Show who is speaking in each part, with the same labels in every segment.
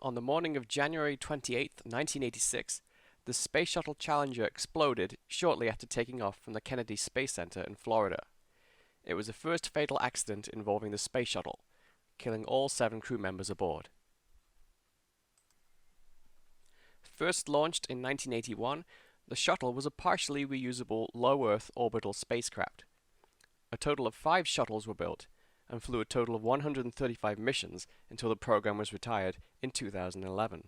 Speaker 1: On the morning of January 28, 1986, the Space Shuttle Challenger exploded shortly after taking off from the Kennedy Space Center in Florida. It was the first fatal accident involving the Space Shuttle, killing all 7 crew members aboard. First launched in 1981, the shuttle was a partially reusable low-Earth orbital spacecraft. A total of 5 shuttles were built, and flew a total of 135 missions until the program was retired in 2011.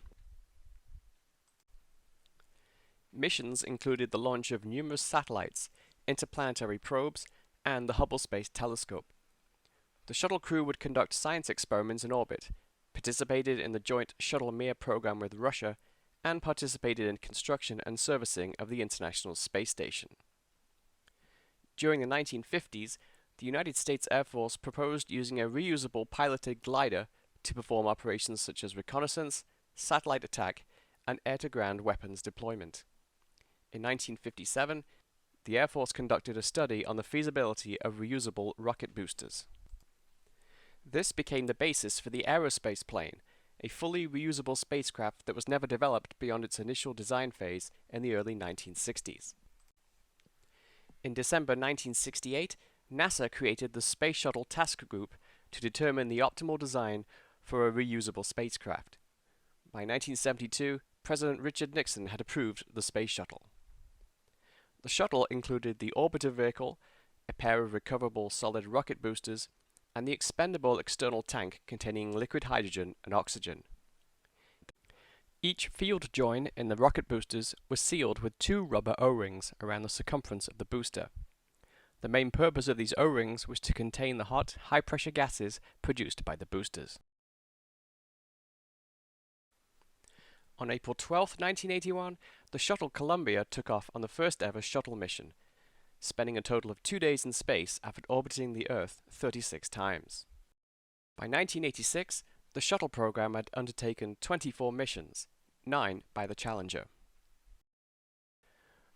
Speaker 1: Missions included the launch of numerous satellites, interplanetary probes, and the Hubble Space Telescope. The shuttle crew would conduct science experiments in orbit, participated in the joint Shuttle Mir program with Russia, and participated in construction and servicing of the International Space Station. During the 1950s, the United States Air Force proposed using a reusable piloted glider to perform operations such as reconnaissance, satellite attack, and air-to-ground weapons deployment. In 1957, the Air Force conducted a study on the feasibility of reusable rocket boosters. This became the basis for the aerospace plane, a fully reusable spacecraft that was never developed beyond its initial design phase in the early 1960s. In December 1968, NASA created the Space Shuttle Task Group to determine the optimal design for a reusable spacecraft. By 1972, President Richard Nixon had approved the Space Shuttle. The shuttle included the orbiter vehicle, a pair of recoverable solid rocket boosters, and the expendable external tank containing liquid hydrogen and oxygen. Each field join in the rocket boosters was sealed with 2 rubber O-rings around the circumference of the booster. The main purpose of these O-rings was to contain the hot, high-pressure gases produced by the boosters. On April 12, 1981, the shuttle Columbia took off on the first ever shuttle mission, spending a total of 2 days in space after orbiting the Earth 36 times. By 1986, the shuttle program had undertaken 24 missions, 9 by the Challenger.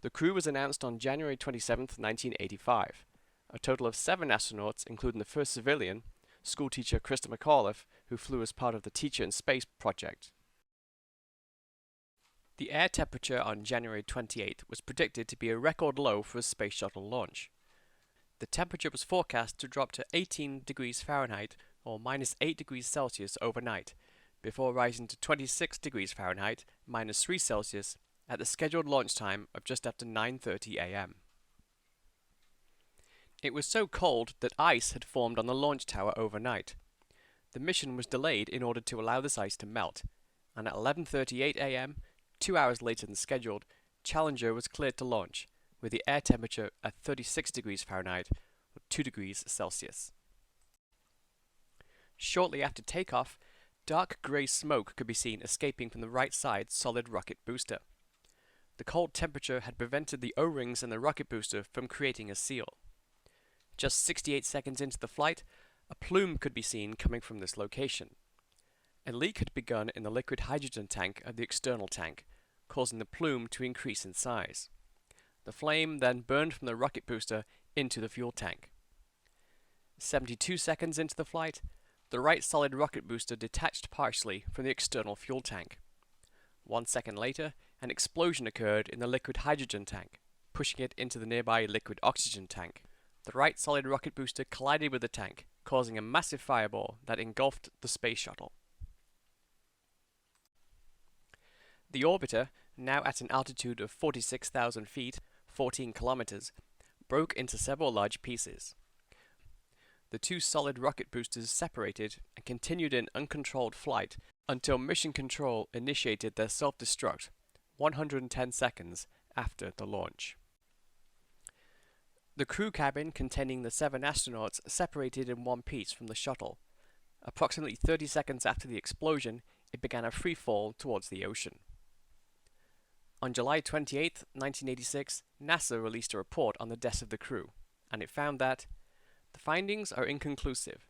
Speaker 1: The crew was announced on January 27, 1985. A total of 7 astronauts, including the first civilian, schoolteacher Krista McAuliffe, who flew as part of the Teacher in Space project. The air temperature on January 28 was predicted to be a record low for a space shuttle launch. The temperature was forecast to drop to 18 degrees Fahrenheit or -8 degrees Celsius overnight, before rising to 26 degrees Fahrenheit, -3 Celsius, at the scheduled launch time of just after 9:30 a.m. It was so cold that ice had formed on the launch tower overnight. The mission was delayed in order to allow this ice to melt, and at 11:38 a.m., 2 hours later than scheduled, Challenger was cleared to launch, with the air temperature at 36 degrees Fahrenheit, or 2 degrees Celsius. Shortly after takeoff, dark grey smoke could be seen escaping from the right side solid rocket booster. The cold temperature had prevented the O-rings in the rocket booster from creating a seal. Just 68 seconds into the flight, a plume could be seen coming from this location. A leak had begun in the liquid hydrogen tank of the external tank, causing the plume to increase in size. The flame then burned from the rocket booster into the fuel tank. 72 seconds into the flight, the right solid rocket booster detached partially from the external fuel tank. 1 second later, an explosion occurred in the liquid hydrogen tank, pushing it into the nearby liquid oxygen tank. The right solid rocket booster collided with the tank, causing a massive fireball that engulfed the space shuttle. The orbiter, now at an altitude of 46,000 feet, 14 kilometers, broke into several large pieces. The 2 solid rocket boosters separated and continued in uncontrolled flight until Mission Control initiated their self-destruct 110 seconds after the launch. The crew cabin containing the 7 astronauts separated in one piece from the shuttle. Approximately 30 seconds after the explosion, it began a free fall towards the ocean. On July 28, 1986, NASA released a report on the deaths of the crew, and it found that the findings are inconclusive.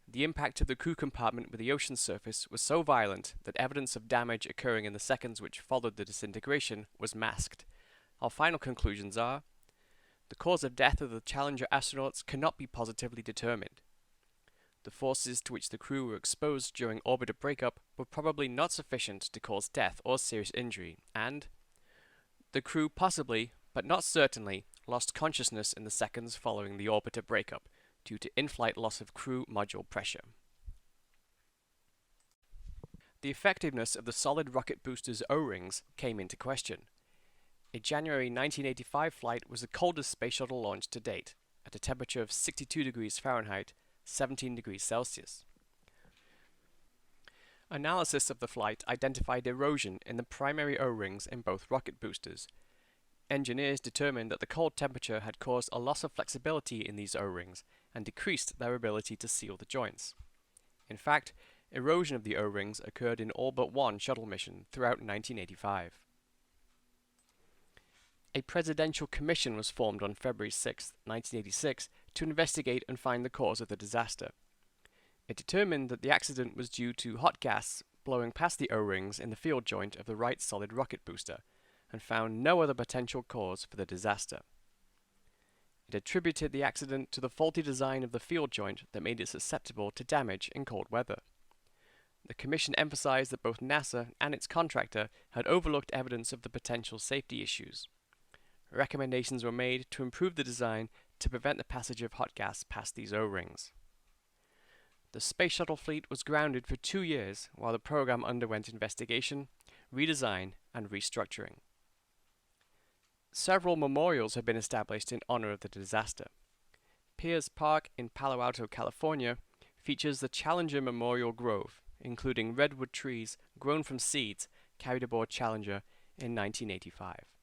Speaker 1: The impact of the crew compartment with the ocean surface was so violent that evidence of damage occurring in the seconds which followed the disintegration was masked. Our final conclusions are: the cause of death of the Challenger astronauts cannot be positively determined. The forces to which the crew were exposed during orbiter breakup were probably not sufficient to cause death or serious injury, and the crew possibly, but not certainly, lost consciousness in the seconds following the orbiter breakup due to in-flight loss of crew module pressure. The effectiveness of the solid rocket booster's O-rings came into question. A January 1985 flight was the coldest space shuttle launch to date, at a temperature of 62 degrees Fahrenheit, 17 degrees Celsius. Analysis of the flight identified erosion in the primary O-rings in both rocket boosters. Engineers determined that the cold temperature had caused a loss of flexibility in these O-rings and decreased their ability to seal the joints. In fact, erosion of the O-rings occurred in all but one shuttle mission throughout 1985. A presidential commission was formed on February 6, 1986, to investigate and find the cause of the disaster. It determined that the accident was due to hot gas blowing past the O-rings in the field joint of the right solid rocket booster, and found no other potential cause for the disaster. It attributed the accident to the faulty design of the field joint that made it susceptible to damage in cold weather. The commission emphasized that both NASA and its contractor had overlooked evidence of the potential safety issues. Recommendations were made to improve the design to prevent the passage of hot gas past these O-rings. The Space Shuttle fleet was grounded for 2 years while the program underwent investigation, redesign, and restructuring. Several memorials have been established in honor of the disaster. Piers Park in Palo Alto, California, features the Challenger Memorial Grove, including redwood trees grown from seeds carried aboard Challenger in 1985.